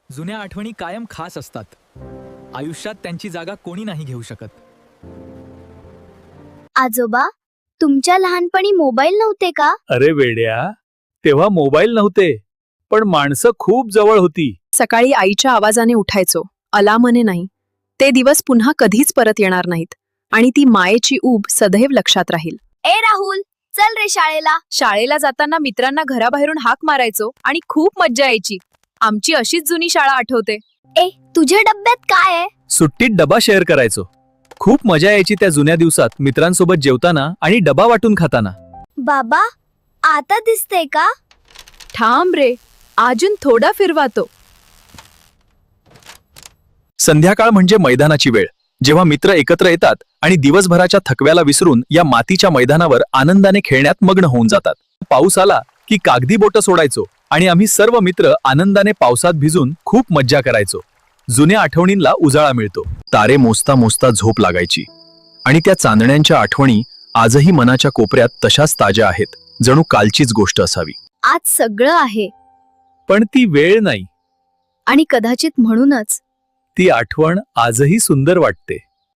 जुन्या आठवणी कायम खास असतात. आयुष्यात त्यांची जागा कोणी नाही घेऊ शकत. आजोबा, तुमच्या लहानपणी मोबाईल नव्हते का? अरे वेड्या, तेव्हा मोबाईल नव्हते, पण माणसं खूप जवळ होती. सकाळी आईच्या आवाजाने उठायचो, अलार्मने नाही. ते दिवस पुन्हा कधीच परत येणार नाहीत आणि ती मायेची ऊब सदैव लक्षात राहील. ए राहुल, चल रे शाळेला. शाळेला जाताना मित्रांना घराबाहेरून हाक मारायचो आणि खूप मज्जा यायची. आमची अशीच जुनी शाळा आठवते. ए, तुझ्या डब्यात काय आहे? सुट्टीत डबा शेअर करायचो. खूप मजा यायची त्या जुन्या दिवसात, मित्रांसोबत जेवताना आणि डबा वाटून खाताना. बाबा, आता दिसते का? ठाम रे, अजून थोडा फिरवातो. संध्याकाळ म्हणजे मैदानाची वेळ, जेव्हा मित्र एकत्र येतात आणि दिवसभराच्या थकव्याला विसरून या मातीच्या मैदानावर आनंदाने खेळण्यात मग्न होऊन जातात. पाऊस आला की कागदी बोटं सोडायचो आणि आम्ही सर्व मित्र आनंदाने पावसात भिजून खूप मज्जा करायचो. जुन्या आठवणींना उजाळा मिळतो. तारे मोजता मोजता झोप लागायची आणि त्या चांदण्यांच्या आठवणी आजही मनाच्या कोपऱ्यात तशाच ताज्या आहेत, जणू कालचीच गोष्ट असावी. आज सगळं आहे पण ती वेळ नाही, आणि कदाचित म्हणूनच ती आठवण आजही सुंदर वाटते.